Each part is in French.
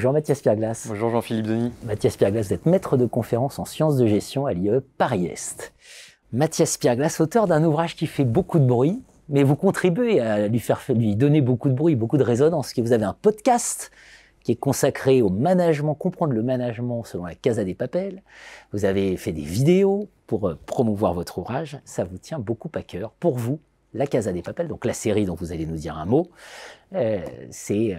Bonjour Mathias Pierglas. Bonjour Jean-Philippe Denis. Mathias Pierglas, vous êtes maître de conférence en sciences de gestion à l'IE Paris-Est. Mathias Pierglas, auteur d'un ouvrage qui fait beaucoup de bruit, mais vous contribuez à lui donner beaucoup de bruit, beaucoup de résonance. Vous avez un podcast qui est consacré au management, comprendre le management selon la Casa de Papel. Vous avez fait des vidéos pour promouvoir votre ouvrage. Ça vous tient beaucoup à cœur. Pour vous, la Casa de Papel, donc la série dont vous allez nous dire un mot, c'est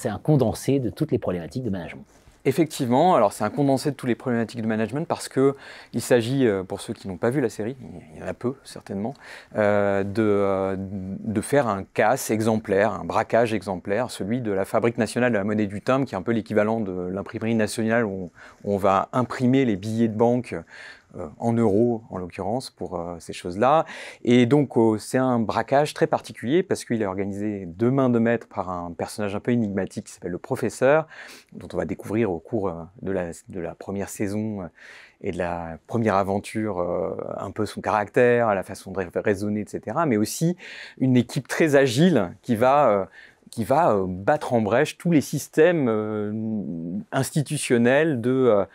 un condensé de toutes les problématiques de management. Effectivement, alors c'est un condensé de toutes les problématiques de management parce qu'il s'agit, pour ceux qui n'ont pas vu la série, il y en a peu certainement, de faire un casse exemplaire, un braquage exemplaire, celui de la Fabrique nationale de la monnaie du timbre, qui est un peu l'équivalent de l'imprimerie nationale où on va imprimer les billets de banque en euros en l'occurrence pour ces choses-là. Et donc c'est un braquage très particulier parce qu'il est organisé de main de maître par un personnage un peu énigmatique qui s'appelle le professeur, dont on va découvrir au cours de la première saison et de la première aventure un peu son caractère, la façon de raisonner, etc. Mais aussi une équipe très agile qui va battre en brèche tous les systèmes institutionnels de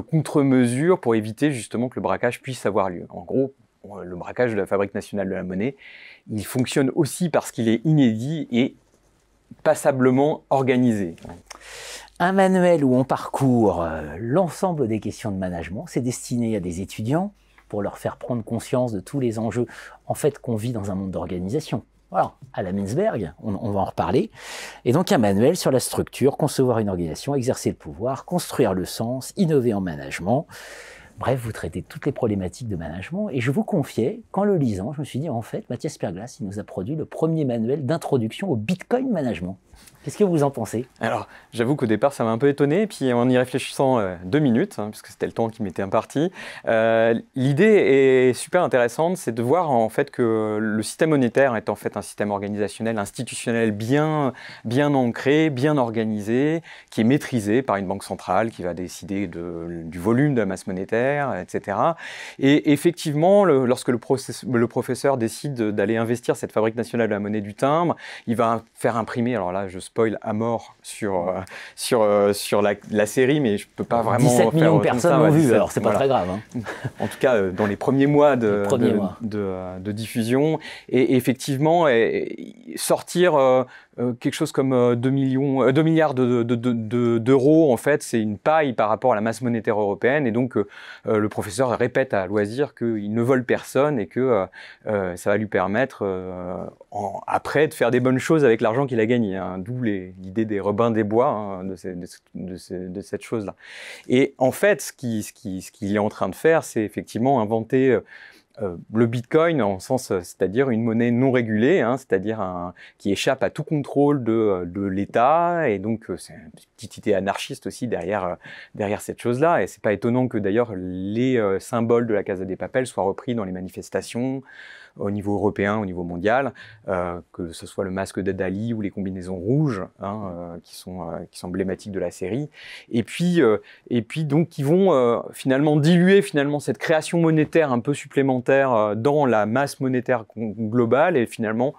contre-mesures pour éviter justement que le braquage puisse avoir lieu. En gros, le braquage de la Fabrique nationale de la monnaie, il fonctionne aussi parce qu'il est inédit et passablement organisé. Un manuel où on parcourt l'ensemble des questions de management, c'est destiné à des étudiants pour leur faire prendre conscience de tous les enjeux en fait qu'on vit dans un monde d'organisation. Voilà, à la Mintzberg, on va en reparler. Et donc un manuel sur la structure, concevoir une organisation, exercer le pouvoir, construire le sens, innover en management. Bref, vous traitez toutes les problématiques de management. Et je vous confiais, qu'en le lisant, je me suis dit, en fait, Mathias Pierglas, il nous a produit le premier manuel d'introduction au Bitcoin management. Qu'est-ce que vous en pensez? Alors, j'avoue qu'au départ, ça m'a un peu étonné, puis en y réfléchissant 2 minutes, puisque c'était le temps qui m'était imparti, l'idée est super intéressante, c'est de voir en fait que le système monétaire est en fait un système organisationnel, institutionnel bien ancré, bien organisé, qui est maîtrisé par une banque centrale qui va décider du volume de la masse monétaire, etc. Et effectivement, lorsque le professeur décide d'aller investir cette Fabrique nationale de la monnaie du timbre, il va faire imprimer, alors là, je spoil à mort sur la série, mais je peux pas vraiment 17 millions de personnes l'ont vu, alors c'est pas très grave. Hein. En tout cas, dans les premiers mois de diffusion. Et effectivement, sortir quelque chose comme 2 milliards d'euros, en fait, c'est une paille par rapport à la masse monétaire européenne. Et donc, le professeur répète à loisir qu'il ne vole personne et que ça va lui permettre, après, de faire des bonnes choses avec l'argent qu'il a gagné. Hein, d'où l'idée des Robins des Bois, hein, de cette chose-là. Et en fait, ce qu'il est en train de faire, c'est effectivement inventer le Bitcoin en sens, c'est-à-dire une monnaie non régulée, hein, c'est-à-dire qui échappe à tout contrôle de l'État, et donc c'est une petite idée anarchiste aussi derrière cette chose-là. Et c'est pas étonnant que d'ailleurs les symboles de la Casa de Papel soient repris dans les manifestations au niveau européen, au niveau mondial, que ce soit le masque de Dali ou les combinaisons rouges, hein, qui sont emblématiques de la série, et puis donc qui vont finalement diluer cette création monétaire un peu supplémentaire dans la masse monétaire globale, et finalement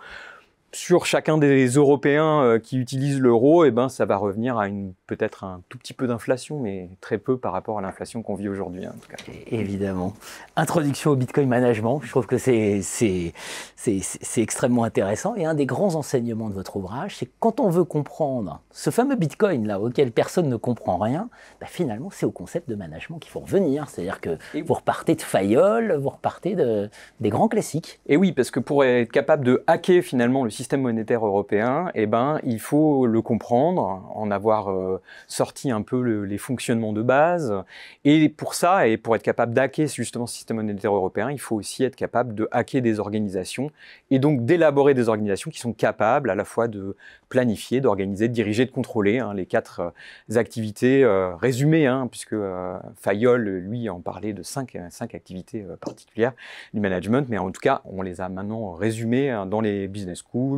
sur chacun des Européens qui utilisent l'euro, eh ben, ça va revenir à peut-être un tout petit peu d'inflation, mais très peu par rapport à l'inflation qu'on vit aujourd'hui, hein, en tout cas. Évidemment. Introduction au Bitcoin management, je trouve que c'est extrêmement intéressant. Et un des grands enseignements de votre ouvrage, c'est que quand on veut comprendre ce fameux Bitcoin là, auquel personne ne comprend rien, bah finalement, c'est au concept de management qu'il faut revenir. C'est-à-dire que vous repartez de Fayol, vous repartez des grands classiques. Et oui, parce que pour être capable de hacker finalement le système monétaire européen, eh ben, il faut le comprendre, en avoir sorti un peu les fonctionnements de base. Et pour ça, et pour être capable d'hacker justement ce système monétaire européen, il faut aussi être capable de hacker des organisations, et donc d'élaborer des organisations qui sont capables à la fois de planifier, d'organiser, de diriger, de contrôler, hein, les 4 activités résumées, hein, puisque Fayol, lui, en parlait de 5 activités particulières du management, mais en tout cas, on les a maintenant résumées, hein, dans les business schools,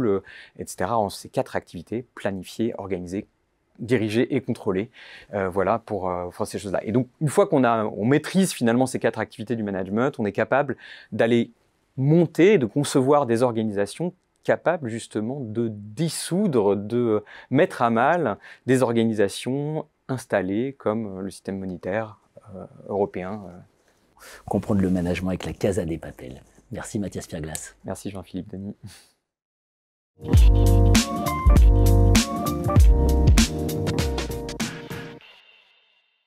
etc. En ces 4 activités: planifier, organiser, diriger et contrôler, voilà, pour ces choses-là. Et donc, une fois on maîtrise finalement ces 4 activités du management, on est capable d'aller monter, de concevoir des organisations capable justement de dissoudre, de mettre à mal des organisations installées comme le système monétaire européen. Comprendre le management avec la Casa de Papel. Merci Mathias Pierglas. Merci Jean-Philippe Denis.